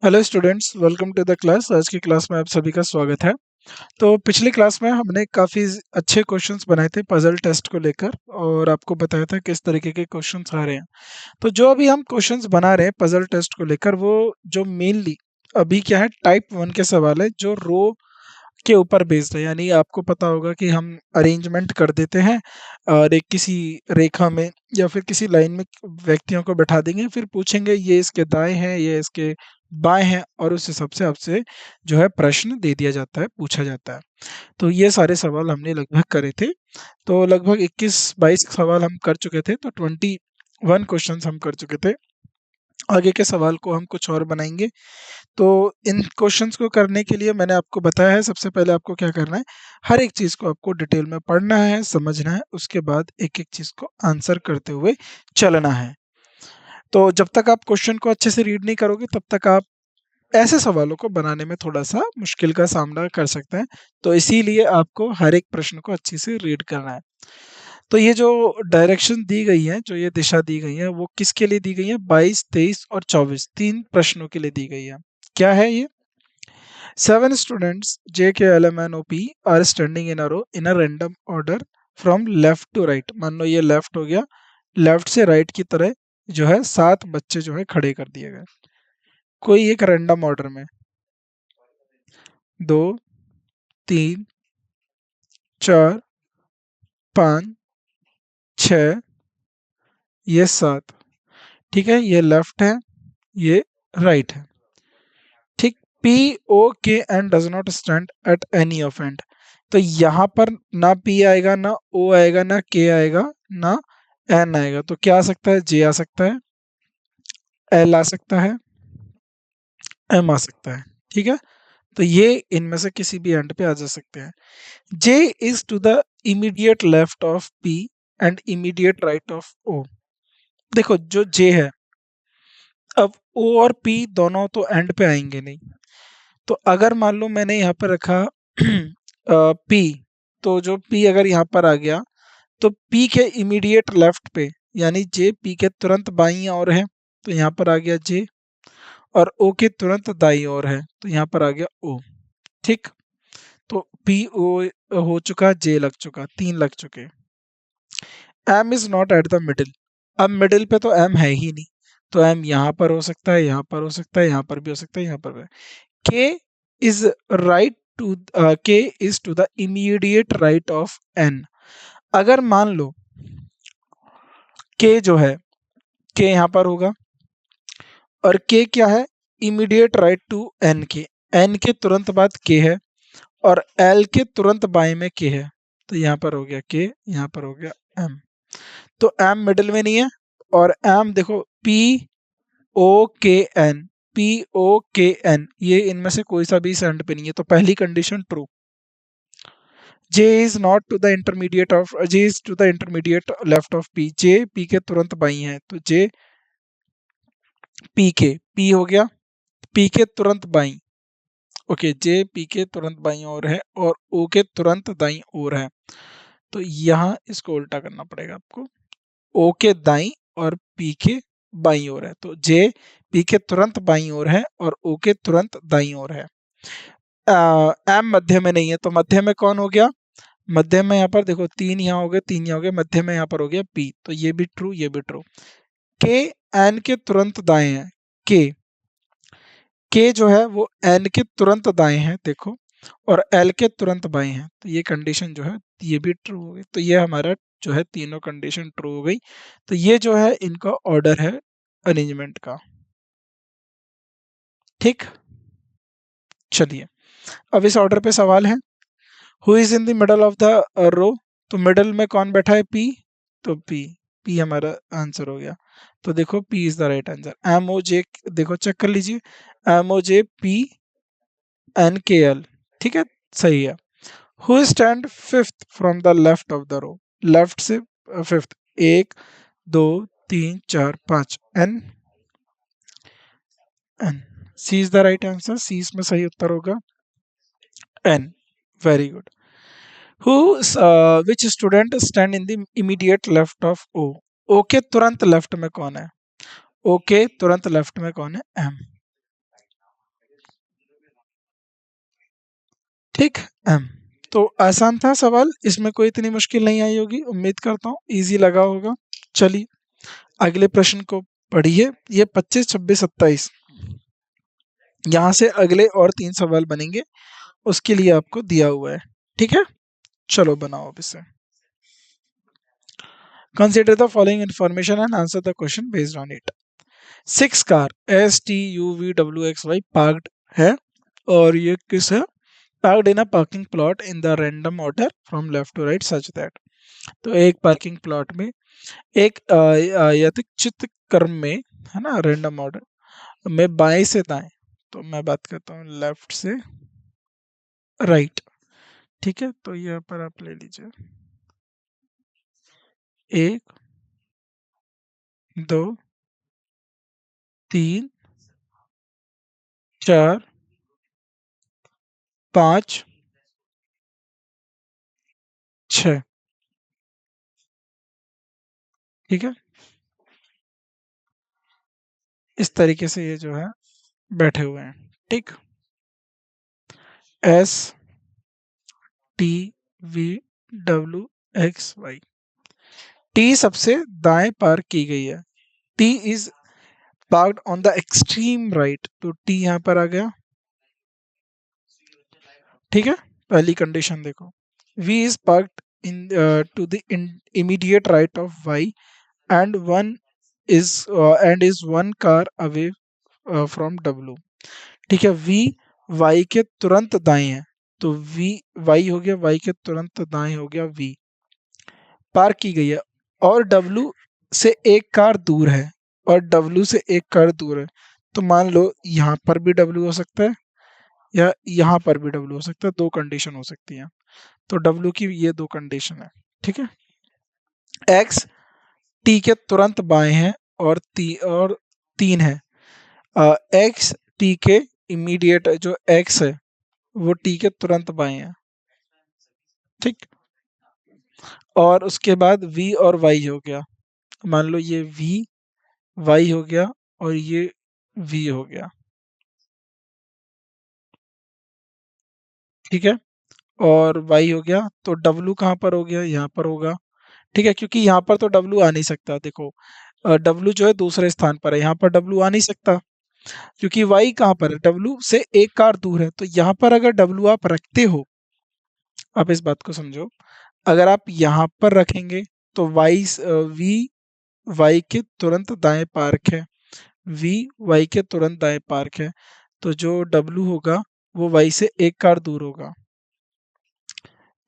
Hello students, welcome to the class. आज की class में आप सभी का स्वागत है। तो पिछली क्लास में हमने काफ़ी अच्छे क्वेश्चंस बनाए थे पजल टेस्ट को लेकर और आपको बताया था किस तरीके के क्वेश्चंस आ रहे हैं। तो जो अभी हम क्वेश्चंस बना रहे हैं पजल टेस्ट को लेकर, वो जो मेनली अभी क्या है, टाइप 1 के सवाल है जो रो के ऊपर बेस्ड है। यानी आपको पता होगा कि हम अरेंजमेंट कर देते हैं और एक किसी रेखा में या फिर किसी लाइन में व्यक्तियों को बैठा देंगे, फिर पूछेंगे ये इसके दाएं हैं, ये इसके बाएं हैं, और उस हिसाब से आपसे जो है प्रश्न दे दिया जाता है, पूछा जाता है। तो ये सारे सवाल हमने लगभग करे थे। तो लगभग 21-22 सवाल हम कर चुके थे, तो 21 क्वेश्चंस हम कर चुके थे। आगे के सवाल को हम कुछ और बनाएंगे। तो इन क्वेश्चंस को करने के लिए मैंने आपको बताया है, सबसे पहले आपको क्या करना है, हर एक चीज़ को आपको डिटेल में पढ़ना है, समझना है, उसके बाद एक एक चीज़ को आंसर करते हुए चलना है। तो जब तक आप क्वेश्चन को अच्छे से रीड नहीं करोगे तब तक आप ऐसे सवालों को बनाने में थोड़ा सा मुश्किल का सामना कर सकते हैं। तो इसीलिए आपको हर एक प्रश्न को अच्छे से रीड करना है। तो ये जो डायरेक्शन दी गई है, जो ये दिशा दी गई है, वो किसके लिए दी गई है? 22, 23 और 24 तीन प्रश्नों के लिए दी गई है। क्या है ये? 7 students J, K, L, M, N, O, P are standing in a row in a random order from left to right। मान लो ये लेफ्ट हो गया, लेफ्ट से राइट की तरह जो है 7 बच्चे जो है खड़े कर दिए गए, कोई एक रैंडम ऑर्डर में। 2, 3, 4, 5, 6, ये 7। ठीक है, ये लेफ्ट है, ये राइट है। ठीक। P, O, K and does not stand at any of end। तो यहाँ पर ना P आएगा, ना O आएगा, ना K आएगा, ना N आएगा। तो क्या आ सकता है? J आ सकता है, L आ सकता है, M आ सकता है। ठीक है, तो ये इनमें से किसी भी एंड पे आ जा सकते हैं। J is to the immediate left of P and immediate right of O। देखो जो J है, अब O और P दोनों तो एंड पे आएंगे नहीं। तो अगर मान लो मैंने यहाँ पर रखा P, तो जो P अगर यहाँ पर आ गया तो P के इमीडिएट लेफ्ट पे, यानी J P के तुरंत बाईं ओर है, तो यहाँ पर आ गया J, और O के तुरंत दाईं ओर है, तो यहाँ पर आ गया O। ठीक। तो P O हो चुका, J लग चुका, 3 लग चुके। M is not at the middle. अब मिडिल पे तो M है ही नहीं, तो M यहाँ पर हो सकता है, यहाँ पर हो सकता है, यहाँ पर भी हो सकता है, यहाँ पर भी। K is right to K is to the immediate right of N। अगर मान लो K जो है, K यहाँ पर होगा, और K क्या है? इमीडिएट राइट टू N के। N के तुरंत बाद K है, और L के तुरंत बाएं में K है, तो यहाँ पर हो गया K, यहाँ पर हो गया M। तो M मिडिल में नहीं है, और M देखो P O K N, P O K N, ये इनमें से कोई सा भी इस एंड पे नहीं है, तो पहली condition true. J is not to the intermediate of J is to the intermediate left of P। J P के तुरंत बाई है, तो J P के, P हो गया P के तुरंत बाई। ओके, J P के तुरंत बाई ओर है और O के तुरंत दाई ओर है, तो यहाँ इसको उल्टा करना पड़ेगा आपको। O के दाई और P के बाई ओर है, तो J P के तुरंत बाई ओर है और O के तुरंत दाई ओर है। M मध्य में नहीं है, तो मध्य में कौन हो गया? मध्य में यहाँ पर देखो 3 यहाँ हो गए, 3 यहाँ हो गए, मध्य में यहाँ पर हो गया P, तो ये भी ट्रू, ये भी ट्रू। K N के तुरंत दाएं है, K जो है वो N के तुरंत दाएं है देखो, और L के तुरंत बाएं हैं, तो ये कंडीशन जो है ये भी ट्रू हो गई। तो ये हमारा जो है तीनों कंडीशन ट्रू हो गई। तो ये जो है इनका ऑर्डर है अरेंजमेंट का। ठीक, चलिए अब इस ऑर्डर पे सवाल है। Who is in the middle of the row? तो मिडल में कौन बैठा है? P, तो P हमारा आंसर हो गया। तो देखो P is the right answer. MOJ देखो चेक कर लीजिए, MOJ P N K L, ठीक है, सही है। Who stand fifth from the left of the row? Left से fifth, 1 2 3 4 5, N। N, C is the right answer, C इसमें सही उत्तर होगा, N। Very good. Who which student stand in the immediate left of O? O के तुरंत left में कौन है? O के तुरंत लेफ्ट में कौन है? M। ठीक। एम। तो आसान था सवाल, इसमें कोई इतनी मुश्किल नहीं आई होगी, उम्मीद करता हूँ इजी लगा होगा। चलिए अगले प्रश्न को पढ़िए। ये 25, 26, 27, यहाँ से अगले और 3 सवाल बनेंगे, उसके लिए आपको दिया हुआ है। ठीक है, चलो बनाओ अब इसे। Consider the following information and answer the question based on it. 6 car STUVWXY parked है, और ये किस है? Parked in a parking plot in the random order from left to right such that. तो एक पार्किंग प्लॉट में एक यथोचित क्रम में, है ना, रैंडम ऑर्डर में बाएं से दाएं, तो मैं बात करता हूँ लेफ्ट से राइट। ठीक है, तो यहाँ पर आप ले लीजिए 1, 2, 3, 4, 5, 6। ठीक है, इस तरीके से ये जो है बैठे हुए हैं। ठीक, STVWXY। टी सबसे दाएं पार्क की गई है। T is parked on the extreme right, तो टी यहाँ पर आ गया। ठीक है, पहली कंडीशन देखो, V is parked in to the immediate right of Y and one is and is 1 car away from W। ठीक है, V Y के तुरंत दाएं है, तो V Y हो गया, Y के तुरंत दाएं हो गया V, पार्क की गई है, और W से 1 कार दूर है, और W से 1 कार दूर है। तो मान लो यहाँ पर भी W हो सकता है, या यहाँ पर भी W हो सकता है, 2 कंडीशन हो सकती हैं। तो W की ये 2 कंडीशन है। ठीक है, X T के तुरंत बाएं है, और 3 है। X T के इमीडिएट जो X है वो T के तुरंत बाएं है। ठीक, और उसके बाद V और Y हो गया, मान लो ये V Y हो गया, और ये V हो गया। ठीक है, और Y हो गया, तो W कहाँ पर हो गया? यहाँ पर होगा। ठीक है, क्योंकि यहाँ पर तो W आ नहीं सकता, देखो W जो है दूसरे स्थान पर है, यहाँ पर W आ नहीं सकता, क्योंकि Y कहाँ पर है? W से 1 कार दूर है। तो यहाँ पर अगर W आप रखते हो, आप इस बात को समझो, अगर आप यहाँ पर रखेंगे तो V Y के तुरंत दाएं पार्क है, V Y के तुरंत दाएं पार्क है, तो जो W होगा वो Y से 1 कार दूर होगा।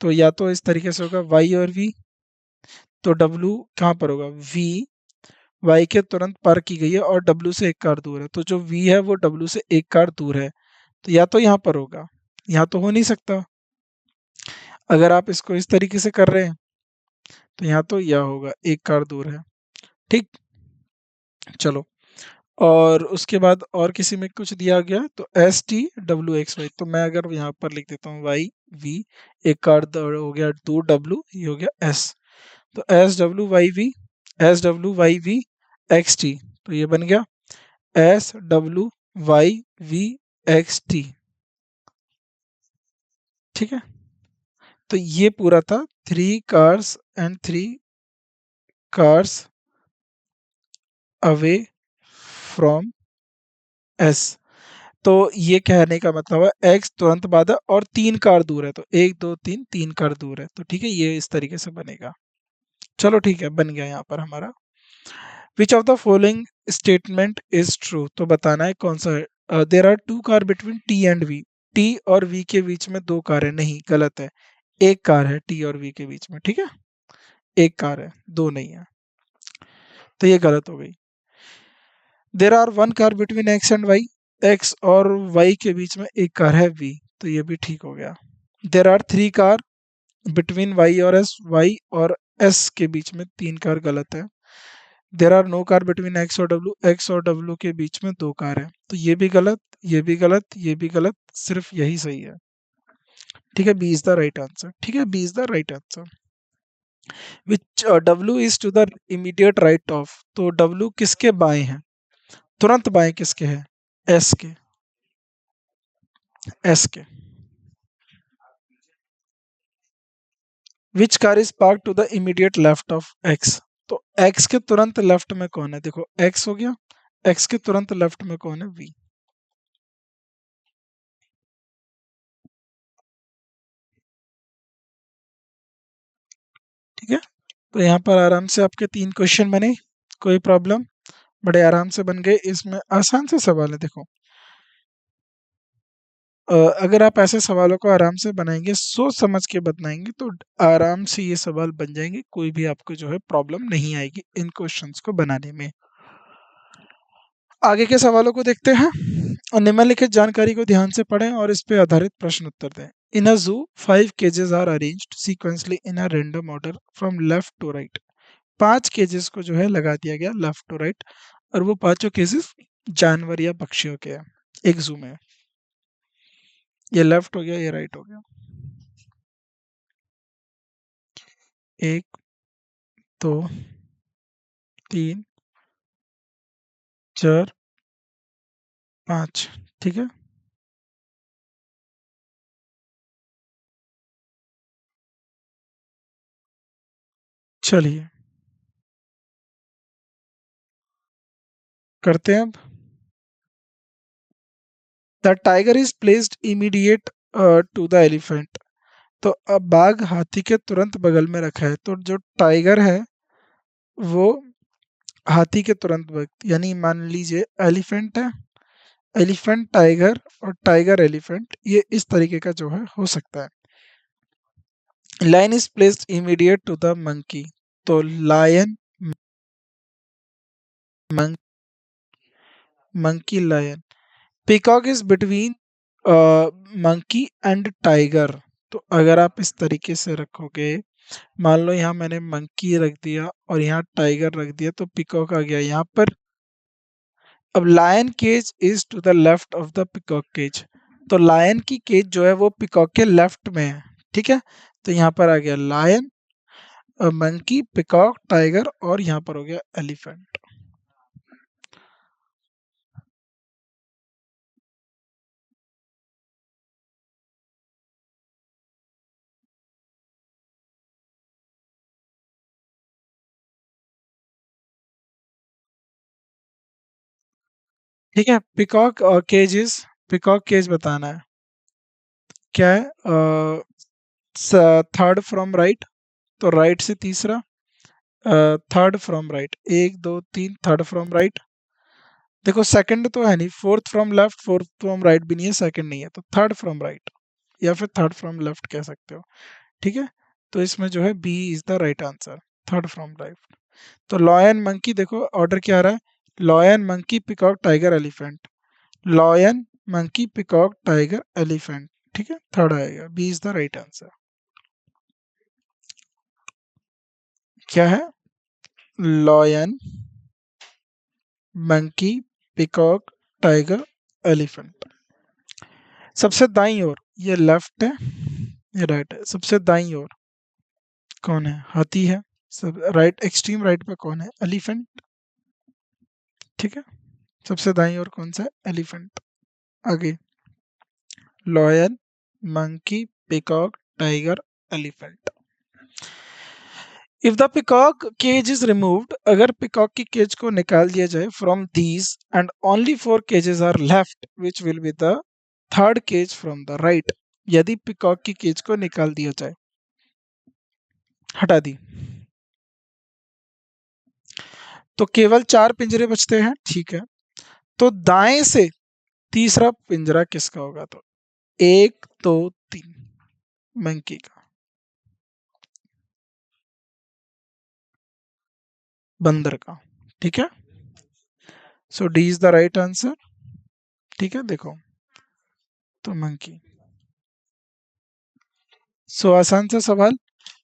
तो या तो इस तरीके से होगा Y और V, तो W कहाँ पर होगा? V Y के तुरंत पार की गई है, और W से 1 कार दूर है, तो जो V है वो W से 1 कार दूर है, तो या तो यहाँ पर होगा, यहाँ तो हो नहीं सकता। अगर आप इसको इस तरीके से कर रहे हैं तो यहाँ तो यह होगा, 1 कार दूर है। ठीक, चलो, और उसके बाद और किसी में कुछ दिया गया तो STWXY, तो मैं अगर यहाँ पर लिख देता हूँ YV, 1 कार हो गया, 2 W, ये हो गया S, तो SWYV तो ये बन गया SWYVXT। ठीक है, तो ये पूरा था 3 cars and 3 cars away from S। तो ये कहने का मतलब है X तुरंत बाद है और 3 कार दूर है, तो 1 2 3, 3 कार दूर है, तो ठीक है, ये इस तरीके से बनेगा। चलो ठीक है, बन गया यहाँ पर हमारा। Which of the following statement is true, तो बताना है कौन सा है। There are 2 car between T and V, T और V के बीच में 2 कार है, नहीं, गलत है, 1 कार है T और V के बीच में। ठीक है, 1 कार है, 2 नहीं है, तो ये गलत हो गई। There are 1 car between X and Y, X और Y के बीच में 1 कार है V, तो ये भी ठीक हो गया। There are 3 car between Y और S, Y और S के बीच में 3 कार, गलत है। There are no car between X और W, X और W के बीच में 2 कार है, तो ये भी गलत, ये भी गलत, ये भी गलत, सिर्फ यही सही है। ठीक है, B is the right answer. ठीक है, B is the right answer. Which W is to the immediate right of, तो W किसके बाएं है? तुरंत बाएं किसके है? S के, S के। Which car is park to the immediate left of X. तो एक्स के तुरंत लेफ्ट में कौन है, देखो एक्स हो गया, एक्स के तुरंत लेफ्ट में कौन है, वी। ठीक है, तो यहाँ पर आराम से आपके 3 क्वेश्चन बने, कोई प्रॉब्लम, बड़े आराम से बन गए। इसमें आसान से सवाल है, देखो अगर आप ऐसे सवालों को आराम से बनाएंगे, सोच समझ के बनाएंगे, तो आराम से ये सवाल बन जाएंगे, कोई भी आपको जो है प्रॉब्लम नहीं आएगी इन क्वेश्चंस को बनाने में। आगे के सवालों को देखते हैं और निम्नलिखित जानकारी को ध्यान से पढ़ें और इस पे आधारित प्रश्न उत्तर दें। इन a zoo 5 cages are arranged sequentially in a random order from left to right. 5 cages को जो है लगा दिया गया लेफ्ट टू राइट, और वो पांचों केसेस जानवर या पक्षियों के हैं एक जू में। ये लेफ्ट हो गया, ये राइट हो गया। 1, 2, 3, 4, 5। ठीक है, चलिए करते हैं अब। The tiger is placed immediate to the elephant. तो अब बाघ हाथी के तुरंत बगल में रखा है, तो जो टाइगर है वो हाथी के तुरंत बगल, यानी मान लीजिए एलिफेंट है, एलिफेंट टाइगर और टाइगर एलिफेंट, ये इस तरीके का जो है हो सकता है। Lion is placed immediate to the monkey. तो lion, monkey, lion. Peacock is between monkey and tiger. तो अगर आप इस तरीके से रखोगे, मान लो यहाँ मैंने मंकी रख दिया और यहाँ टाइगर रख दिया, तो पीकॉक आ गया यहाँ पर। अब lion cage is to the left of the peacock cage. तो लायन की केज जो है वो पीकॉक के लेफ्ट में है। ठीक है, तो यहाँ पर आ गया लायन, मंकी, पीकॉक, टाइगर, और यहाँ पर हो गया एलिफेंट। ठीक है, पीकॉक केजेस, पीकॉक केज बताना है क्या है, थर्ड फ्रॉम राइट, तो राइट से तीसरा, third from right, 1, 2, 3, third from right. देखो सेकंड तो है नहीं, fourth from left, fourth from right भी नहीं है, सेकंड नहीं है, तो थर्ड फ्रॉम राइट या फिर थर्ड फ्रॉम लेफ्ट कह सकते हो। ठीक है, तो इसमें जो है B is the right answer, third from right. तो लॉयन मंकी, देखो ऑर्डर क्या आ रहा है, lion monkey peacock tiger elephant, lion monkey peacock tiger elephant. ठीक है, थर्ड आएगा, B is the right answer. क्या है, lion monkey peacock tiger elephant. सबसे दाईं ओर ये लेफ्ट है, ये राइट है, सबसे दाईं ओर कौन है, हाथी है। सब राइट, एक्सट्रीम राइट पे कौन है, एलिफेंट। ठीक है, सबसे दाईं ओर कौन सा है, एलिफेंट। आगे lion monkey peacock tiger elephant. If the peacock cage is removed, अगर पिकॉक की केज को निकाल दिया जाए, from these and only 4 cages are left, which will be the third cage from the right. यदि पिकॉक की cage को निकाल दिया जाए, हटा दी, तो केवल 4 पिंजरे बचते हैं। ठीक है, तो दाएं से तीसरा पिंजरा किसका होगा, तो 1, 2, 3, मंकी का, बंदर का। ठीक है, so D is the right answer. ठीक है, देखो तो मंकी। सो आसान सा सवाल।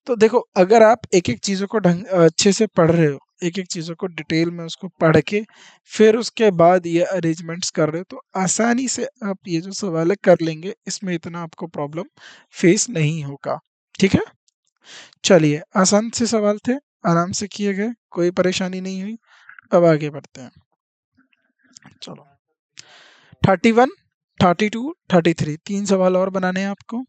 तो देखो अगर आप एक एक चीज़ों को ढंग अच्छे से पढ़ रहे हो, एक एक चीज़ों को डिटेल में उसको पढ़ के फिर उसके बाद ये अरेंजमेंट्स कर रहे हो, तो आसानी से आप ये जो सवाल है कर लेंगे, इसमें इतना आपको प्रॉब्लम फेस नहीं होगा। ठीक है, चलिए आसान से सवाल थे, आराम से किए गए, कोई परेशानी नहीं हुई। अब आगे बढ़ते हैं, चलो 31, 32, 33, 3 सवाल और बनाने हैं आपको।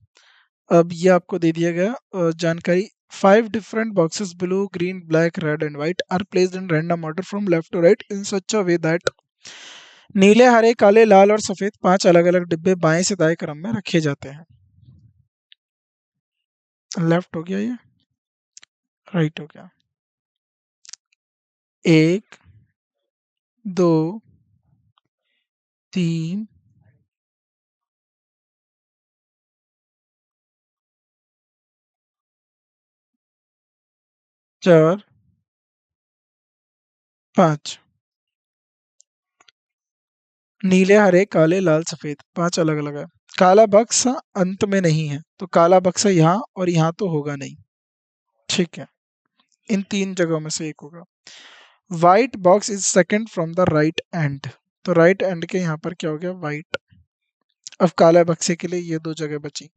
अब ये आपको दे दिया गया जानकारी, 5 different boxes blue, green, black, red and white are placed in random order from left to right in such a way that नीले, हरे, काले, लाल और सफेद 5 अलग-अलग डिब्बे बाएं से दाएं क्रम में रखे जाते हैं। लेफ्ट हो गया ये, राइट हो गया। 1, 2, 3, 4, 5। नीले, हरे, काले, लाल, सफेद 5 अलग-अलग है। काला बक्सा अंत में नहीं है, तो काला बक्सा यहाँ और यहाँ तो होगा नहीं। ठीक है, इन 3 जगहों में से एक होगा। White box is second from the right end, तो राइट एंड के यहाँ पर क्या हो गया, व्हाइट। अब काला बक्से के लिए ये 2 जगह बची।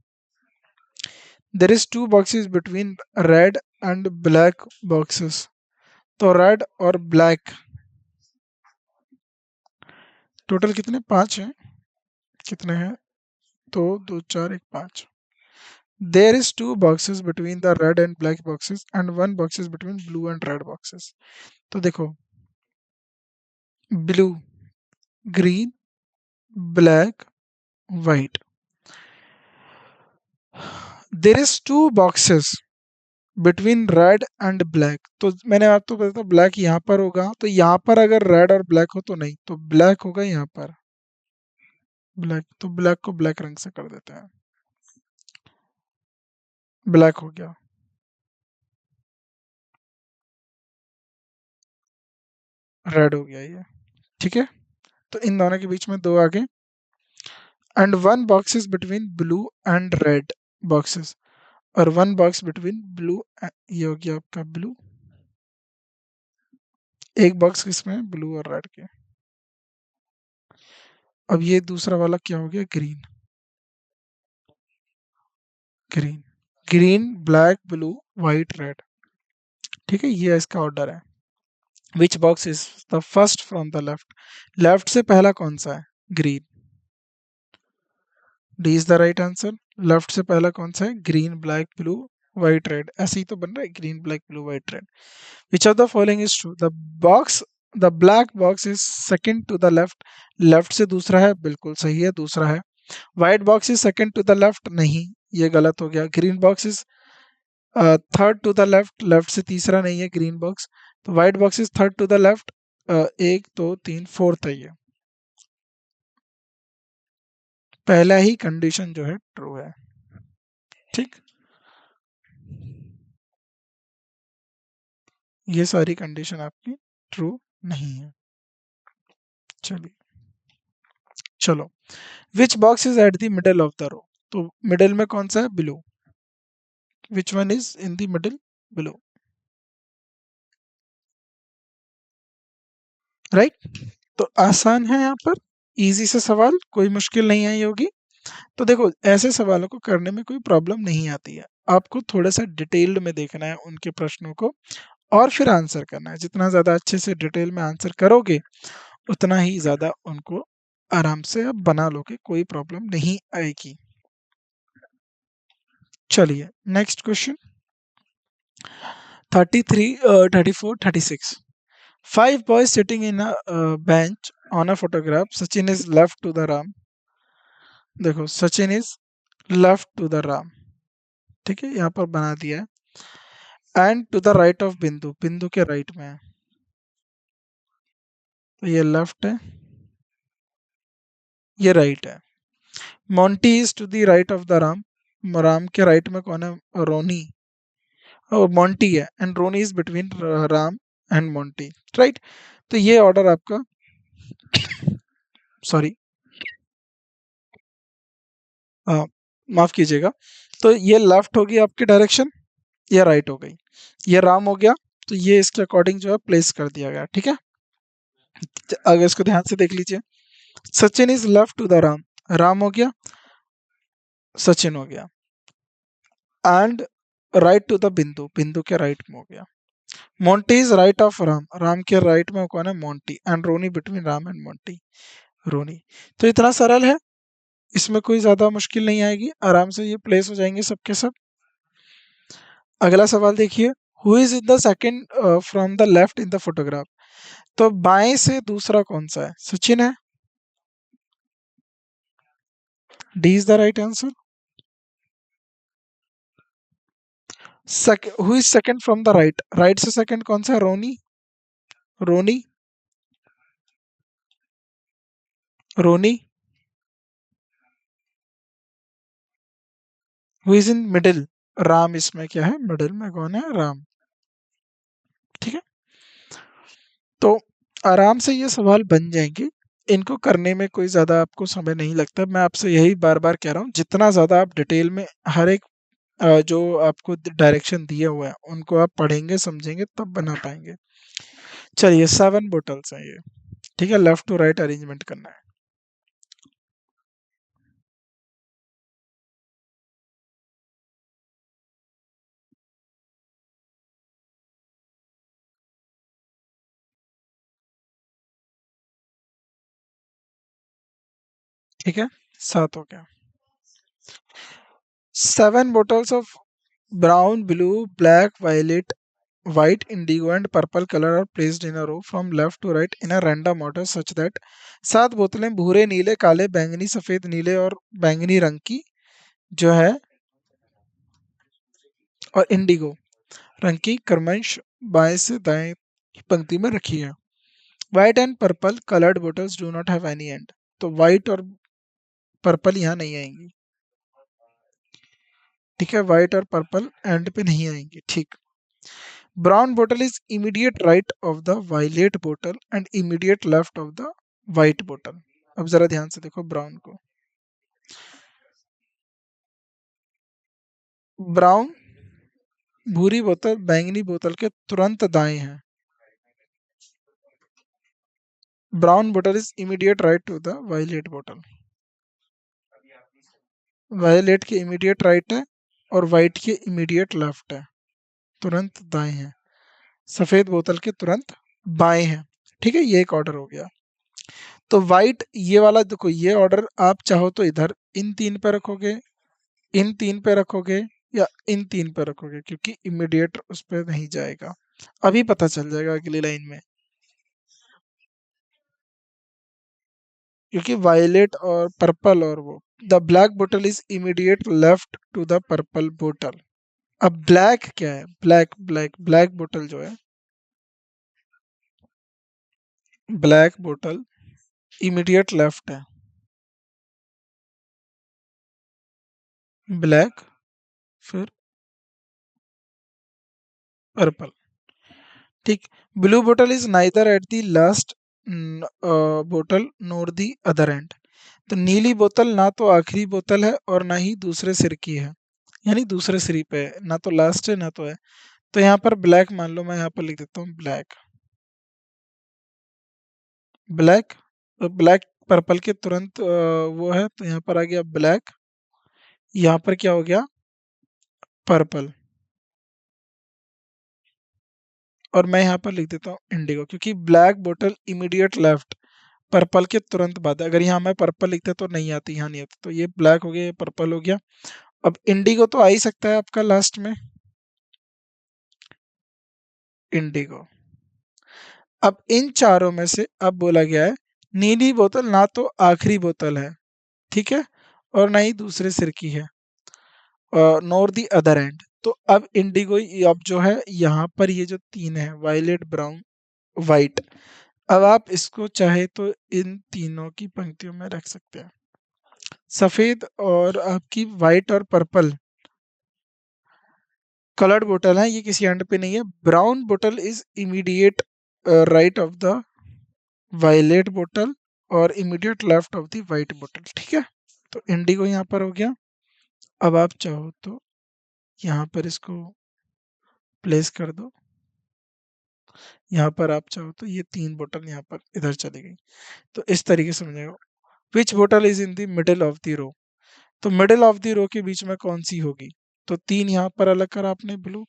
There is 2 boxes between red and black boxes, तो रेड और ब्लैक टोटल कितने, 5 हैं। कितने हैं, 2, 2, 4, 1, 5। There is 2 boxes between the red and black boxes and 1 box is between blue and red boxes. तो देखो, blue, green, black, white. There is 2 boxes between red and black. तो मैंने आपको बताया था ब्लैक यहाँ पर होगा, तो यहाँ पर अगर रेड और ब्लैक हो तो नहीं, तो ब्लैक होगा यहाँ पर। ब्लैक, तो ब्लैक को ब्लैक रंग से कर देते हैं। ब्लैक हो गया। रेड हो गया ये। ठीक है, तो इन दोनों के बीच में 2 आ गए। And 1 box is between blue and red boxes, और 1 बॉक्स बिटवीन ब्लू, ये हो गया आपका ब्लू। एक बॉक्स किसमें, ब्लू और रेड के। अब ये दूसरा वाला क्या हो गया, green. Green, green, black, blue, white, red. ठीक है, ये इसका ऑर्डर है। विच box is the first from the left, left से पहला कौन सा है, green. D is the right answer. Left से पहला कौन सा है, green, black, blue, white, red. ऐसे ही तो बन रहा है, green, black, blue, white, red. Which of the following is true, box the black box is second to the left, left से दूसरा है, बिल्कुल सही है, दूसरा है। White box is second to the left, नहीं, ये गलत हो गया। Green box is third to the left, left से तीसरा नहीं है ग्रीन बॉक्स, तो white box is third to the left, 1, 2, 3, fourth है ये। पहला ही कंडीशन जो है ट्रू है। ठीक, ये सारी कंडीशन आपकी ट्रू नहीं है। चलिए, चलो, which box is at the middle of the row, तो मिडल में कौन सा है, blue. Which one is in the middle, blue, right. तो आसान है यहाँ पर, इजी से सवाल, कोई मुश्किल नहीं आई होगी। तो देखो, ऐसे सवालों को करने में कोई प्रॉब्लम नहीं आती है। आपको थोड़ा सा डिटेल्ड में देखना है उनके प्रश्नों को, और फिर आंसर करना है। जितना ज़्यादा अच्छे से डिटेल में आंसर करोगे, उतना ही ज़्यादा उनको आराम से आप बना लोगे, कोई प्रॉब्लम नहीं आएगी। चलिए, next question 33, 34, 36। 5 boys sitting in a bench on a photograph. Sachin is left to the Ram. देखो, Sachin is left to the Ram, ठीक है, यहाँ पर बना दिया है। And to the right of Bindu, Bindu के राइट में है, तो ये लेफ्ट है, ये राइट है। Monty is to the right of the Ram, Ram के राइट में कौन है, रोनी, और मोंटी है, and Ronnie is between Ram and Monty, right. तो ये ऑर्डर आपका, सॉरी, माफ कीजिएगा, तो ये लेफ्ट होगी आपकी डायरेक्शन, ये राइट हो गई, ये राम हो गया, तो ये इसके अकॉर्डिंग जो है प्लेस कर दिया गया। ठीक है, अगर इसको ध्यान से देख लीजिए, Sachin is left to the Ram, Ram हो गया, सचिन हो गया, एंड राइट टू द बिंदु, बिंदु के राइट में हो गया। Monty is right of Ram, Ram के राइट में कौन है, Monty, and Ronny between Ram and Monty, Ronny. तो इतना सरल है, इसमें कोई ज्यादा मुश्किल नहीं आएगी, आराम से ये प्लेस हो जाएंगे सबके सब। अगला सवाल देखिए, who is in the second from the left in the photograph. तो बाएं से दूसरा कौन सा है? सचिन है। D is the right answer. Who is second from the right, right से सेकंड कौन सा है? Ronny. Ronny. Ronny. Who is in middle? Ram इसमें क्या है? मिडिल में कौन है? राम। ठीक है, तो आराम से ये सवाल बन जाएंगे। इनको करने में कोई ज़्यादा आपको समय नहीं लगता। मैं आपसे यही बार बार कह रहा हूँ, जितना ज़्यादा आप डिटेल में हर एक जो आपको डायरेक्शन दिए हुए हैं उनको आप पढ़ेंगे समझेंगे तब बना पाएंगे। चलिए, 7 बोटल्स हैं ये। ठीक है, लेफ्ट टू राइट अरेंजमेंट करना है। ठीक है, 7 हो गया। 7 bottles of brown, blue, black, violet, white, indigo and purple color are placed in a row from left to right in a random order such that 7 बोतलें भूरे, नीले, काले, बैंगनी, सफेद, नीले और बैंगनी रंग की जो है और इंडिगो रंग की क्रमश बाएं से दाएं की पंक्ति में रखी है। White and purple coloured bottles do not have any and. तो व्हाइट और पर्पल यहाँ नहीं आएंगी। ठीक है, व्हाइट और पर्पल एंड पे नहीं आएंगी। ठीक। ब्राउन बोतल is immediate right of the violet बोतल and immediate left of the white बोतल। अब जरा ध्यान से देखो ब्राउन को। ब्राउन भूरी बोतल बैंगनी बोतल के तुरंत दाएं है। ब्राउन बोतल is immediate right to the violet बोतल। वायलेट के इमीडिएट राइट है और वाइट के इमीडिएट लेफ्ट है, तुरंत दाएं है। सफेद बोतल के तुरंत बाएं है। ठीक है, ये एक ऑर्डर हो गया। तो वाइट ये वाला देखो, ये ऑर्डर आप चाहो तो इधर इन 3 पे रखोगे, इन 3 पे रखोगे या इन 3 पे रखोगे, क्योंकि इमीडिएट उस पर नहीं जाएगा। अभी पता चल जाएगा अगली लाइन में, क्योंकि वायलेट और पर्पल और वो द ब्लैक बोतल is immediate left to the purple बोतल। अब ब्लैक क्या है? ब्लैक ब्लैक ब्लैक बोतल जो है, ब्लैक बोतल इमीडिएट लेफ्ट है। ब्लैक फिर पर्पल। ठीक। ब्लू बोतल is neither at the last बोतल नोर दी अदर एंड। तो नीली बोतल ना तो आखिरी बोतल है और ना ही दूसरे सिर की है, यानी दूसरे सिर पे है, ना तो लास्ट है ना तो है। तो यहाँ पर ब्लैक मान लो, मैं यहाँ पर लिख देता हूँ ब्लैक। ब्लैक, ब्लैक पर्पल के तुरंत वो है, तो यहाँ पर आ गया ब्लैक। यहाँ पर क्या हो गया? पर्पल। और मैं यहाँ पर लिख देता हूँ इंडिगो, क्योंकि ब्लैक बोतल इमीडिएट लेफ्ट पर्पल के तुरंत बाद है। अगर यहाँ मैं पर्पल लिखता तो नहीं आती, यहाँ नहीं आती। तो ये ब्लैक हो गया, ये पर्पल हो गया। अब इंडिगो तो आ ही सकता है आपका लास्ट में, इंडिगो। अब इन चारों में से अब बोला गया है नीली बोतल ना तो आखिरी बोतल है, ठीक है, और ना ही दूसरे सिर की है, नॉर दी अदर एंड। तो अब इंडिगो अब जो है यहाँ पर ये जो 3 है, वायलेट ब्राउन वाइट, अब आप इसको चाहे तो इन तीनों की पंक्तियों में रख सकते हैं। सफेद और आपकी वाइट और पर्पल कलर्ड बोतल है, ये किसी एंड पे नहीं है। ब्राउन बोतल is immediate right of the violet बोतल और immediate left of the white बोतल। ठीक है, तो इंडिगो यहाँ पर हो गया। अब आप चाहो तो यहाँ पर इसको प्लेस कर दो। यहाँ पर आप चाहो तो ये 3 बोतल यहाँ पर इधर चली गई। तो इस तरीके से समझेगा। विच बोतल is in the middle of the row. तो मिडिल ऑफ द रो के बीच में कौन सी होगी? तो 3 यहाँ पर अलग करा आपने ब्लू,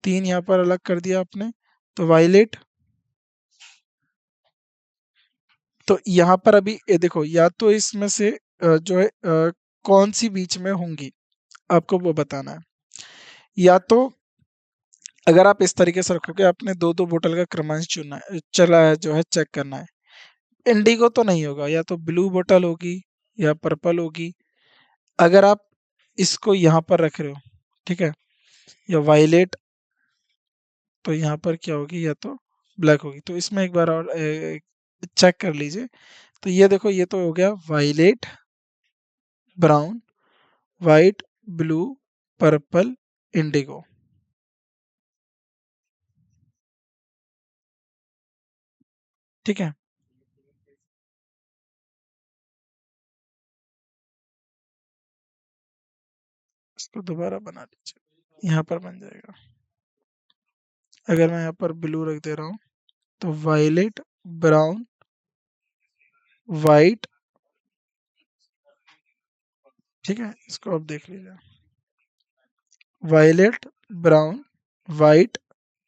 3 यहाँ पर अलग कर दिया आपने, तो वायलेट। तो यहाँ पर अभी ये देखो, या तो इसमें से जो है कौन सी बीच में होंगी, आपको वो बताना है। या तो अगर आप इस तरीके से रखोगे, आपने दो दो बोतल का क्रमांक चुनना है, चला है जो है चेक करना है। इंडिगो तो नहीं होगा, या तो ब्लू बोतल होगी या पर्पल होगी। अगर आप इसको यहाँ पर रख रहे हो, ठीक है, या वायलेट, तो यहाँ पर क्या होगी, या तो ब्लैक होगी। तो इसमें एक बार और चेक कर लीजिए। तो ये देखो, ये तो हो गया violet, brown, white, blue, purple, indigo. ठीक है, इसको दोबारा बना लीजिए, यहाँ पर बन जाएगा। अगर मैं यहाँ पर ब्लू रख दे रहा हूँ, तो वायलेट, ब्राउन, वाइट, ठीक है, इसको आप देख लीजिए। Violet, brown, white,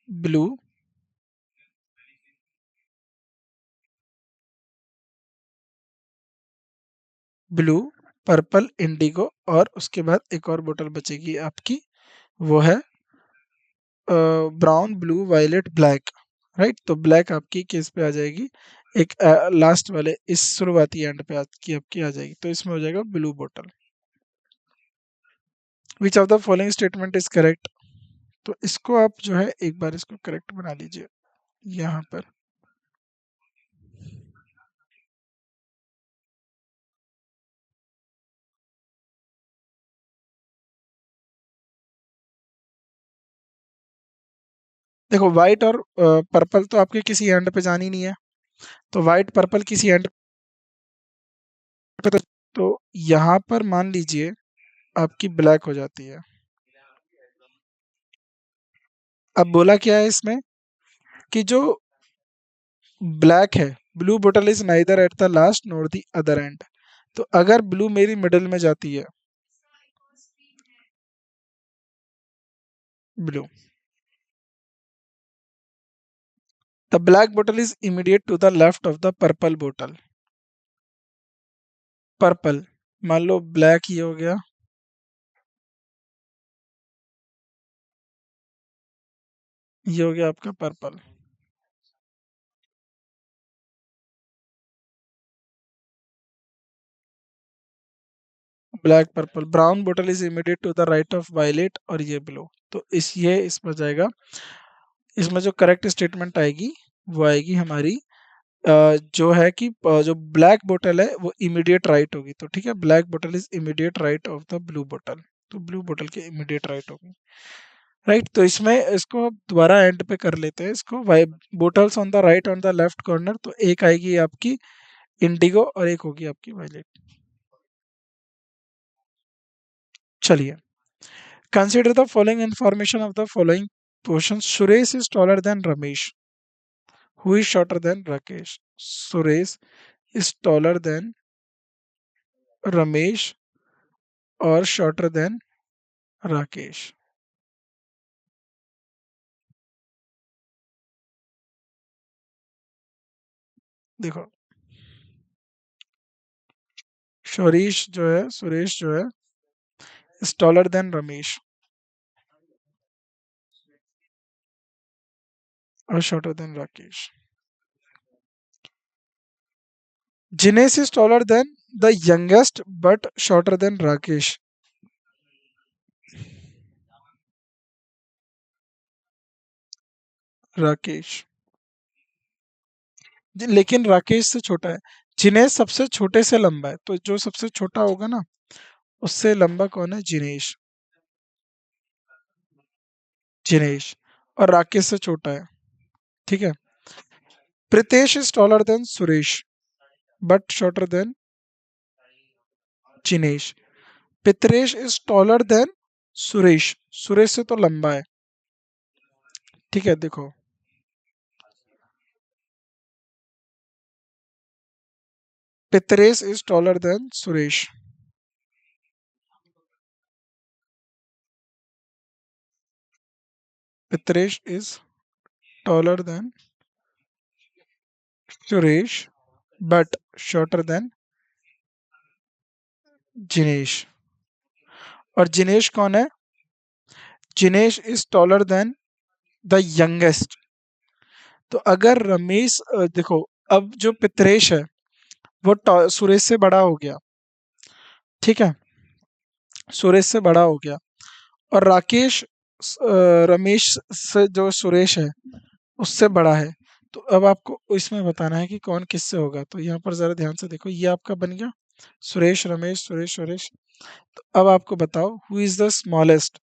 blue, blue, purple, indigo, और उसके बाद एक और बोतल बचेगी आपकी, वो है brown, blue, violet, black. Right, तो ब्लैक आपकी किस पे आ जाएगी, एक लास्ट वाले इस शुरुआती एंड पे आपकी आ जाएगी, तो इसमें हो जाएगा ब्लू बोतल। विच of the following statement is correct. तो इसको आप जो है एक बार इसको करेक्ट बना लीजिए यहाँ पर। देखो, व्हाइट और पर्पल तो आपके किसी एंड पे जानी नहीं है, तो व्हाइट पर्पल किसी एंड पे, तो यहाँ पर मान लीजिए आपकी ब्लैक हो जाती है। अब बोला क्या है इसमें, कि जो ब्लैक है, ब्लू बोतल is neither at the last nor the other end. तो अगर ब्लू मेरी मिडल में जाती है, ब्लू, द ब्लैक बोतल is immediate to the left of the purple बोतल। पर्पल, मान लो ब्लैक ये हो गया, ये हो गया आपका पर्पल। ब्लैक, पर्पल, ब्राउन बोतल is immediate to the right of violet, और ये ब्लू। तो ये इसमें जाएगा। इसमें जो करेक्ट स्टेटमेंट आएगी, वो आएगी हमारी जो है कि जो ब्लैक बोतल है वो इमीडिएट राइट होगी। तो ठीक है, ब्लैक बोतल is immediate right of the blue बोतल। तो ब्लू बोतल के इमीडिएट राइट होगी। राइट, तो इसमें इसको दोबारा एंड पे कर लेते हैं इसको। Why bottles on the right on the left corner, तो एक आएगी आपकी इंडिगो और एक होगी आपकी वायलेट। चलिए, consider the following information of the following question. Suresh is taller than Ramesh, who is shorter than Rakesh. Suresh is taller than Ramesh और शॉर्टर देन राकेश। देखो, सुरेश जो है इज टॉलर देन रमेश और shorter than Rakesh. Jinesh is taller than the youngest but shorter then Rakesh. Rakesh, लेकिन राकेश से छोटा है। जिनेश सबसे छोटे से लंबा है, तो जो सबसे छोटा होगा ना, उससे लंबा कौन है, जिनेश। जिनेश, और राकेश से छोटा है। ठीक है। Pritesh is taller than Suresh but shorter than Jinesh. Pitresh is taller than Suresh, Suresh से तो लंबा है। ठीक है, देखो, Pitresh is taller than Suresh. Pitresh is taller than Suresh but shorter than Jinesh. और जिनेश कौन है, Jinesh is taller than the youngest. तो अगर रमेश देखो, अब जो पितरेश है वो सुरेश से बड़ा हो गया, ठीक है, सुरेश से बड़ा हो गया, और राकेश रमेश से, जो सुरेश है, उससे बड़ा है। तो अब आपको इसमें बताना है कि कौन किससे होगा। तो यहाँ पर जरा ध्यान से देखो, ये आपका बन गया सुरेश रमेश सुरेश सुरेश। तो अब आपको बताओ हु इज द स्मॉलेस्ट।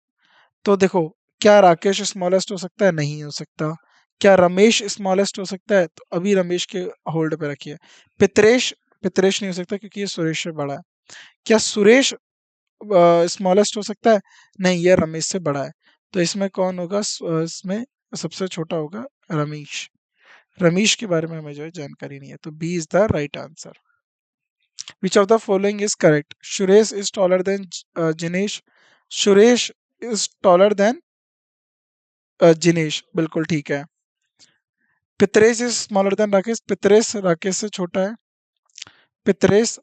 तो देखो, क्या राकेश स्मॉलेस्ट हो सकता है? नहीं हो सकता। क्या रमेश स्मॉलेस्ट हो सकता है? तो अभी रमेश के होल्ड पे रखिए। पितरेश, पितरेश नहीं हो सकता क्योंकि ये सुरेश से बड़ा है। क्या सुरेश स्मॉलेस्ट हो सकता है? नहीं, ये रमेश से बड़ा है। तो इसमें कौन होगा? इसमें सबसे छोटा होगा रमेश। रमेश के बारे में हमें जो है जानकारी नहीं है, तो B is the right answer. Which of the following is correct? Suresh is taller than Jinesh. Suresh is taller than Jinesh, बिल्कुल ठीक है। Pitresh is smaller than Rakesh. Pitresh Rakesh से छोटा है। पितरेश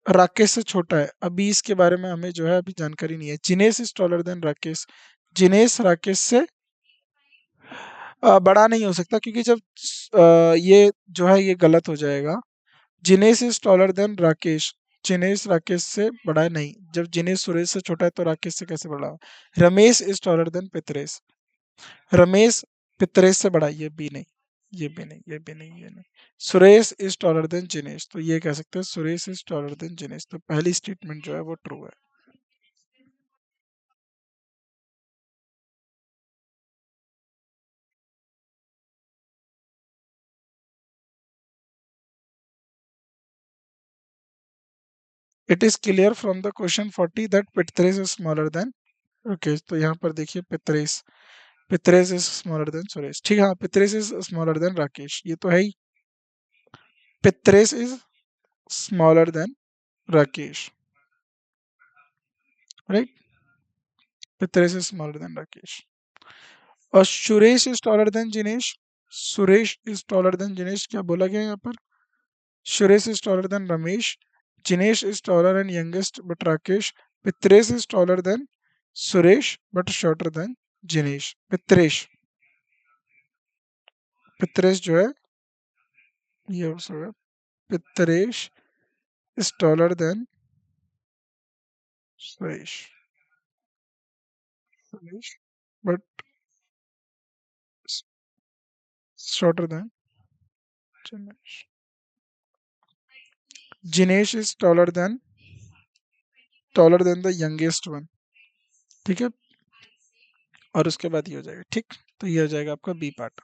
राकेश से छोटा है। अभी इसके बारे में हमें जो है अभी जानकारी नहीं है। Jinesh is taller then Rakesh. Jinesh Rakesh से बड़ा नहीं हो सकता, क्योंकि जब ये जो है ये गलत हो जाएगा। Jinesh is taller then Rakesh. Jinesh Rakesh से बड़ा है नहीं। जब जिनेश सुरेश से छोटा है तो राकेश से कैसे बड़ा है? Ramesh is taller than Pitresh. Ramesh Pitresh से बड़ा है, ये भी नहीं, ये भी नहीं, ये भी नहीं, ये नहीं। Suresh is taller than Jinesh, तो ये कह सकते हैं Suresh is taller than Jinesh. तो पहली स्टेटमेंट जो है वो ट्रू है। It is clear from the question 40 that Pitresh is smaller than. Okay, तो यहाँ पर देखिए Pitresh, Pitresh is smaller than Suresh, ठीक है। हाँ, Pitresh is smaller than Rakesh, ये तो है ही। Pitresh is smaller than Rakesh, right. Pitresh is smaller than Rakesh. और Suresh is taller than Jinesh. Suresh is taller than Jinesh, क्या बोला गया यहाँ पर? Suresh is taller than Ramesh. Jinesh is taller and youngest but Rakesh. Pitresh is taller than Suresh but shorter than Jinesh. Pitresh, Pitresh जो है ये हो सकता, Pitresh is taller than Suresh, Suresh but shorter than Jinesh. Jinesh is taller than the youngest one, ठीक है। और उसके बाद ये हो जाएगा, ठीक। तो ये हो जाएगा आपका B part.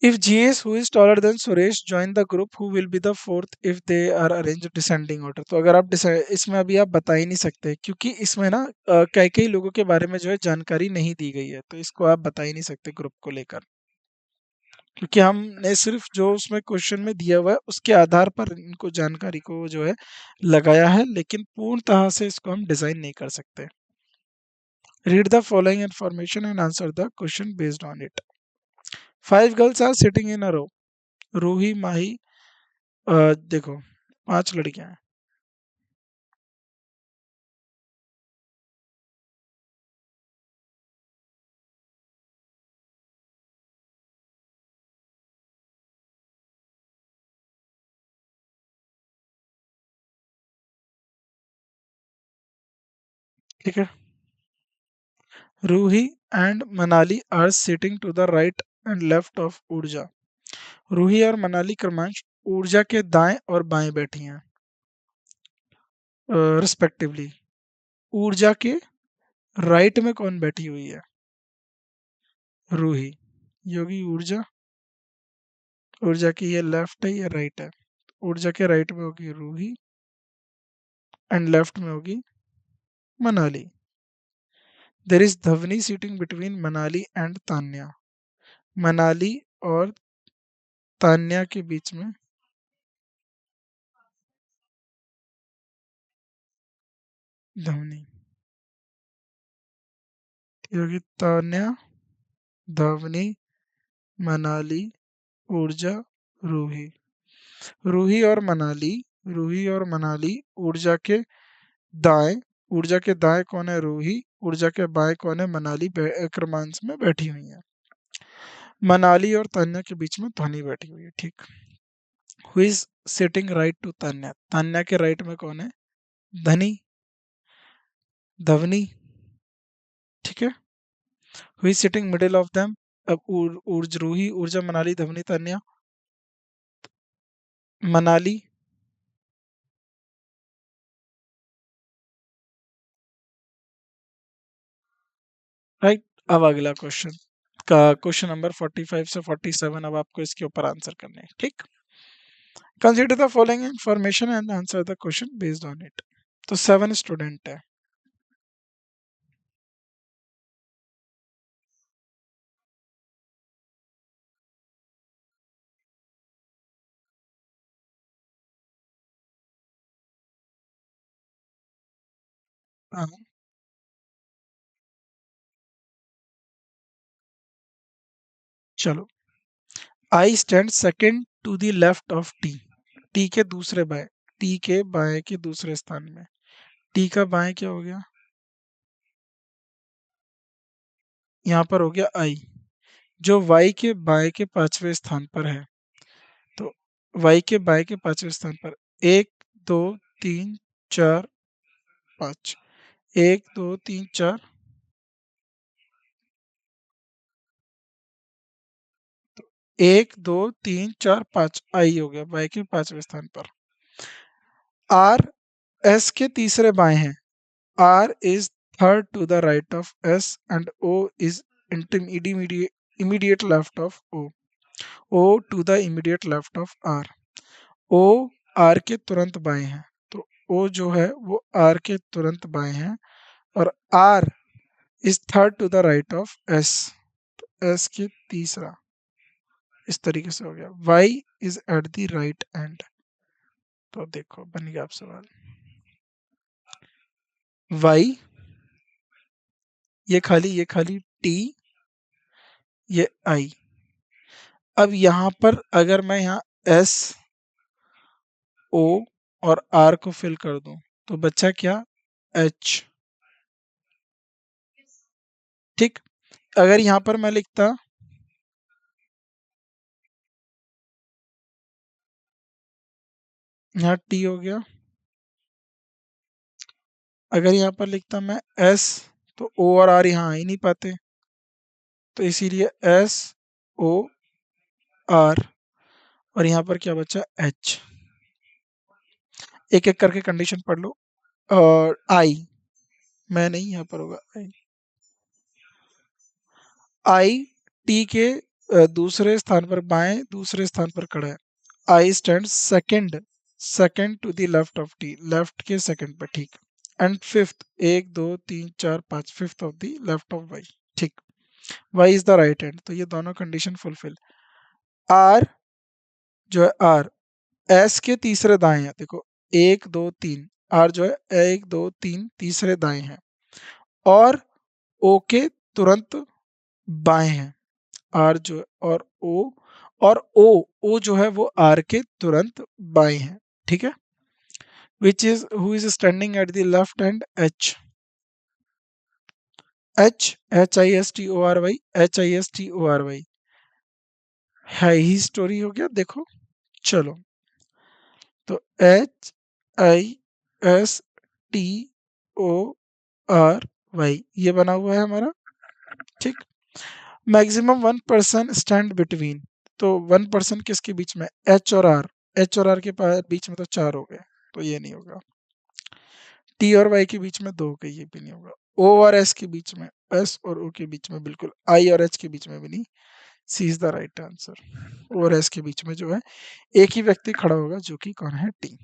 If GS who is taller than Suresh join the group, who will be the fourth if they are arranged descending order? तो अगर आप इसमें अभी आप बता ही नहीं सकते, क्योंकि इसमें ना कई कई लोगों के बारे में जो है जानकारी नहीं दी गई है, तो इसको आप बता ही नहीं सकते ग्रुप को लेकर। क्योंकि हमने सिर्फ जो उसमें क्वेश्चन में दिया हुआ है उसके आधार पर इनको जानकारी को जो है लगाया है, लेकिन पूर्णतः से इसको हम डिजाइन नहीं कर सकते। Read the following information and answer the question based on it. Five girls are sitting in a row. Ruhi, Mahi, देखो, पांच लड़कियां हैं, ठीक है। Ruhi and Manali are sitting to the right and left of Urja. Ruhi और मनाली क्रमांश ऊर्जा के दाएं और बाएं बैठी हैं रिस्पेक्टिवली। ऊर्जा के राइट में कौन बैठी हुई है? रूही। योगी ऊर्जा, ऊर्जा की ये लेफ्ट है, ये राइट है। ऊर्जा के राइट में होगी रूही एंड लेफ्ट में होगी Manali. There is Dhvani sitting between Manali and Tanya. Manali और तान्या के बीच में धवनी, ये होगी तान्या, धवनी, मनाली, ऊर्जा, रूही। रूही और मनाली, रूही और मनाली ऊर्जा के दाएं, ऊर्जा के दाएं कोने रूही, ऊर्जा के बाएं कोने मनाली क्रमांश में बैठी हुई है। मनाली और तान्या के बीच में ध्वनि बैठी हुई है, ठीक। Who is sitting right to Tanya, Tanya के राइट में कौन है? धनी, धवनी, ठीक है। Who is sitting middle of them, अब रूही, ऊर्जा, मनाली, धवनी, तान्या। मनाली, राइट। अब अगला क्वेश्चन का क्वेश्चन नंबर 45 से 47, अब आपको इसके ऊपर आंसर करने हैं, ठीक। Consider the following information and answer the question based on it. तो 7 स्टूडेंट है। हाँ, चलो। I stand second to the left of T, T के दूसरे बाएं, टी के बाएं के दूसरे स्थान में। टी का बाएं क्या हो गया? यहाँ पर हो गया आई, जो वाई के बाएं के पांचवें स्थान पर है। तो वाई के बाएं के पांचवें स्थान पर 1 2 3 4 5, 1 2 3 4, 1 2 3 4 5 आई हो गया वाई के पांचवें स्थान पर। आर एस के तीसरे बाएं हैं। R is third to the right of S and O is immediate left of O, O to the immediate left of R. O R के तुरंत बाएं हैं, तो ओ जो है वो आर के तुरंत बाएं हैं। और R is third to the right of S, S के तीसरा। इस तरीके से हो गया। Y is at the right end. तो देखो बन गया आप सवाल। वाई, ये खाली टी, ये आई। अब यहाँ पर अगर मैं यहाँ एस, ओ और आर को फिल कर दूं तो बच्चा क्या? एच, ठीक। अगर यहाँ पर मैं लिखता, यहाँ टी हो गया। अगर यहाँ पर लिखता मैं एस, तो ओ और आर यहाँ आ ही नहीं पाते, तो इसीलिए एस ओ आर, और यहाँ पर क्या बचा? एच। एक एक करके कंडीशन पढ़ लो। और आई, मैं नहीं, यहाँ पर होगा आई। आई टी के दूसरे स्थान पर, बाएं दूसरे स्थान पर खड़ा है। I stand second, second to the left of T, left के सेकंड पर, ठीक। And fifth, 1 2 3 4 5, fifth of the left of Y, ठीक। Y is the right hand, तो ये दोनों कंडीशन फुलफिल। आर जो है, आर एस के तीसरे दाएं है, देखो 1 2 3, आर जो है 1 2 3 तीसरे दाएं हैं, और ओ के तुरंत बाएं हैं। आर जो है, और ओ जो है वो आर के तुरंत बाएं हैं, ठीक है। Which is who is standing at the left hand? H, H, HISTORY, HISTORY है ही स्टोरी हो गया, देखो। चलो, तो HISTORY ये बना हुआ है हमारा, ठीक। मैक्सिमम 1 पर्सन स्टैंड बिटवीन, तो 1 पर्सन किसके बीच में? एच और आर, एच और आर के बीच में तो 4 हो गए, तो ये नहीं होगा। टी और वाई के बीच में 2 हो गए, ये भी नहीं होगा। ओ और एस के बीच में, एस और ओ के बीच में बिल्कुल, आई और एच के बीच में भी नहीं। सी इज द राइट आंसर। ओ और एस के बीच में जो है एक ही व्यक्ति खड़ा होगा, जो कि कौन है? टी,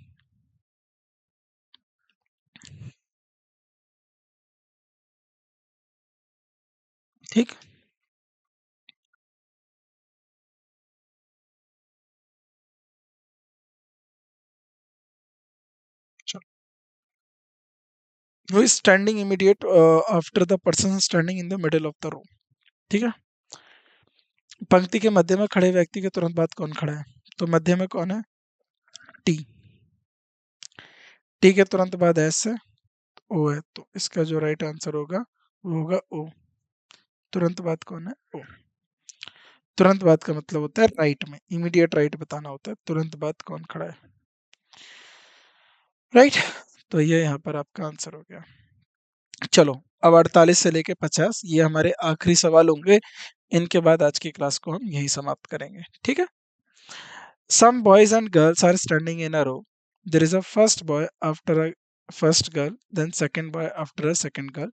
ठीक। वो standing immediate after the person standing in the middle of the row, ठीक है। पंक्ति के मध्य में खड़े व्यक्ति के तुरंत बाद कौन खड़ा है? तो मध्य में कौन है? टी, टी के तुरंत बाद एस है, ओ है, तो इसका जो राइट आंसर होगा वो होगा ओ। तुरंत बाद कौन है? ओ। तुरंत बाद का मतलब होता है राइट में, इमीडिएट राइट बताना होता है, तुरंत बाद कौन खड़ा है, राइट। तो ये यहाँ पर आपका आंसर हो गया। चलो, अब 48 से लेके 50 ये हमारे आखिरी सवाल होंगे, इनके बाद आज की क्लास को हम यही समाप्त करेंगे, ठीक है। Some boys and girls are standing in a row. There is a first boy after a first girl, then second boy after a second girl.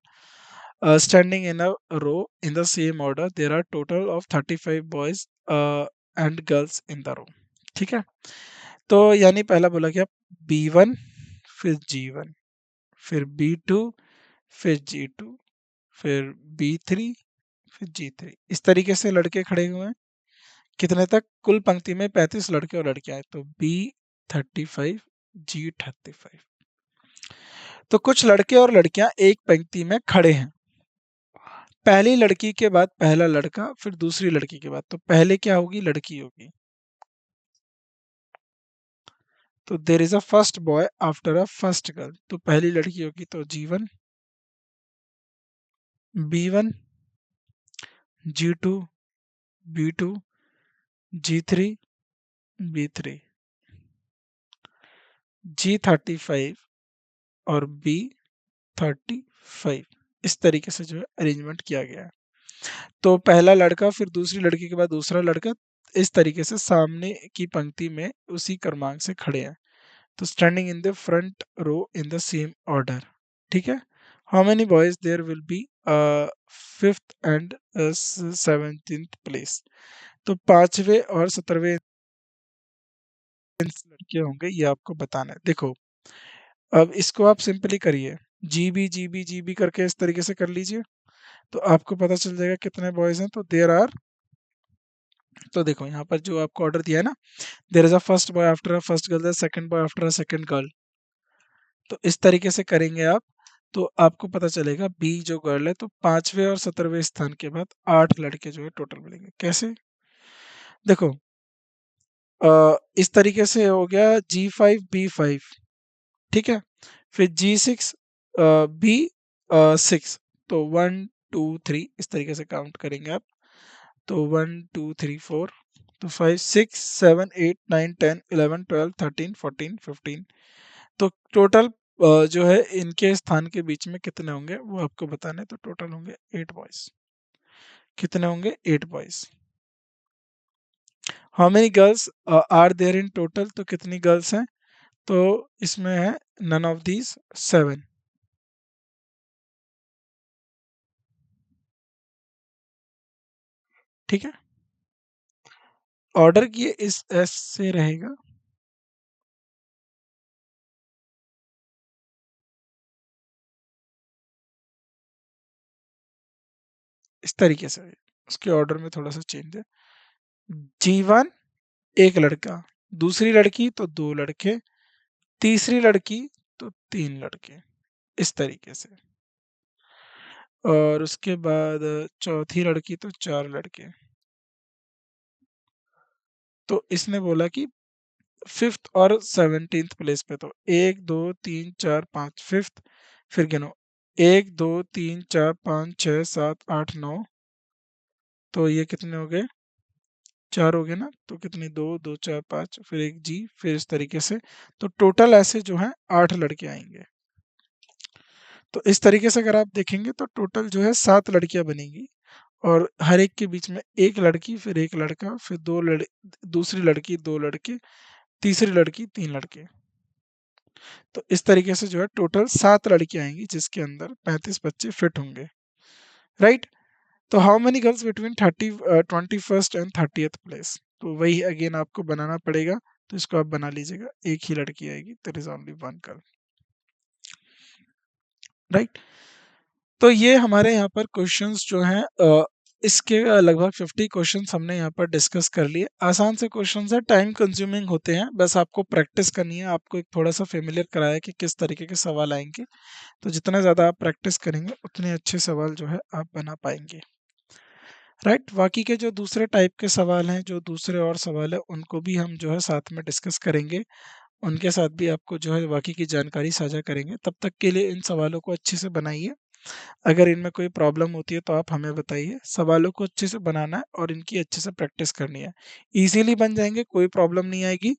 Standing in a row in the same order. There are total of 35 boys and girls in the row. ठीक है। तो यानी पहला बोला क्या, B1 फिर G1 फिर B2 फिर G2 फिर B3 फिर G3, इस तरीके से लड़के खड़े हुए हैं। कितने तक? कुल पंक्ति में 35 लड़के और लड़कियां हैं, तो B35 G35। तो कुछ लड़के और लड़कियां एक पंक्ति में खड़े हैं, पहली लड़की के बाद पहला लड़का फिर दूसरी लड़की के बाद, तो पहले क्या होगी? लड़की होगी। तो there is a first boy after a first girl, तो पहली लड़की होगी, तो G1 B1 G2 B2 G3 B3 G35 और B35, इस तरीके से जो है अरेंजमेंट किया गया है। तो पहला लड़का फिर दूसरी लड़की के बाद दूसरा लड़का, इस तरीके से सामने की पंक्ति में उसी क्रमांक से खड़े हैं। तो standing in the front row in the same order, ठीक है। How many boys there will be fifth and 17th place, तो 5वें और 17वें लड़के होंगे, ये आपको बताना है। देखो, अब इसको आप सिंपली करिए, जी बी करके इस तरीके से कर लीजिए, तो आपको पता चल जाएगा कितने बॉयज हैं। तो देर आर, तो देखो यहाँ पर जो आपको ऑर्डर दिया है ना, there is a first boy after a first girl, second boy after a second girl, तो इस तरीके से करेंगे आप, तो आपको पता चलेगा बी जो गर्ल है, तो 5वें और 17वें स्थान के बाद 8 लड़के जो है टोटल मिलेंगे। कैसे? देखो, इस तरीके से हो गया G5 B5, ठीक है, फिर G6 B6, तो 1 2 3 इस तरीके से काउंट करेंगे आप, तो 1 2 3 4, तो 5 6 7 8 9 10 11 12 13 14 15, तो टोटल जो है इनके स्थान के बीच में कितने होंगे वो आपको बताना है। तो टोटल होंगे 8 बॉयज। कितने होंगे? 8 boys. How many girls are there in total, तो कितनी गर्ल्स हैं? तो इसमें है नन ऑफ दीज 7, ठीक है। ऑर्डर किए इस ऐसे रहेगा, इस तरीके से, उसके ऑर्डर में थोड़ा सा चेंज है। G1 एक लड़का, दूसरी लड़की तो 2 लड़के, तीसरी लड़की तो 3 लड़के, इस तरीके से, और उसके बाद चौथी लड़की तो 4 लड़के। तो इसने बोला कि फिफ्थ और 17th प्लेस पे, तो 1 2 3 4 5 फिफ्थ, फिर गिनो 1 2 3 4 5 6 7 8 9, तो ये कितने हो गए? 4 हो गए ना, तो कितनी? 2 2 4 5, फिर एक जी, फिर इस तरीके से, तो टोटल ऐसे जो है 8 लड़के आएंगे। तो इस तरीके से अगर आप देखेंगे तो टोटल जो है 7 लड़कियां बनेंगी, और हर एक के बीच में एक लड़की फिर एक लड़का फिर दूसरी लड़की 2 लड़के, तीसरी लड़की 3 लड़के, तो इस तरीके से जो है टोटल 7 लड़कियां आएंगी जिसके अंदर 35 बच्चे फिट होंगे, राइट। तो how many girls between 21st and 30th place, तो वही अगेन आपको बनाना पड़ेगा, तो इसको आप बना लीजिएगा, एक ही लड़की आएगी, there is only one girl, right. तो ये हमारे यहाँ पर क्वेश्चंस जो हैं, इसके लगभग 50 क्वेश्चंस हमने यहाँ पर डिस्कस कर लिए। आसान से क्वेश्चंस है, टाइम कंज्यूमिंग होते हैं, बस आपको प्रैक्टिस करनी है, आपको एक थोड़ा सा फेमिलियर कराया कि किस तरीके के सवाल आएंगे, तो जितना ज़्यादा आप प्रैक्टिस करेंगे उतने अच्छे सवाल जो है आप बना पाएंगे, राइट। बाकी के जो दूसरे टाइप के सवाल हैं, जो दूसरे और सवाल है, उनको भी हम जो है साथ में डिस्कस करेंगे, उनके साथ भी आपको जो है बाकी की जानकारी साझा करेंगे। तब तक के लिए इन सवालों को अच्छे से बनाइए। अगर इनमें कोई प्रॉब्लम होती है तो आप हमें बताइए। सवालों को अच्छे से बनाना है और इनकी अच्छे से प्रैक्टिस करनी है। ईज़िली बन जाएँगे, कोई प्रॉब्लम नहीं आएगी।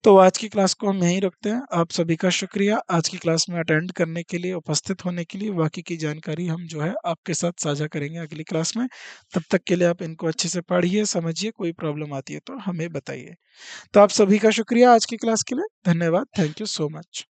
तो आज की क्लास को हम यहीं रखते हैं। आप सभी का शुक्रिया आज की क्लास में अटेंड करने के लिए, उपस्थित होने के लिए। बाकी की जानकारी हम जो है आपके साथ साझा करेंगे अगली क्लास में। तब तक के लिए आप इनको अच्छे से पढ़िए, समझिए, कोई प्रॉब्लम आती है तो हमें बताइए। तो आप सभी का शुक्रिया आज की क्लास के लिए। धन्यवाद। Thank you so much.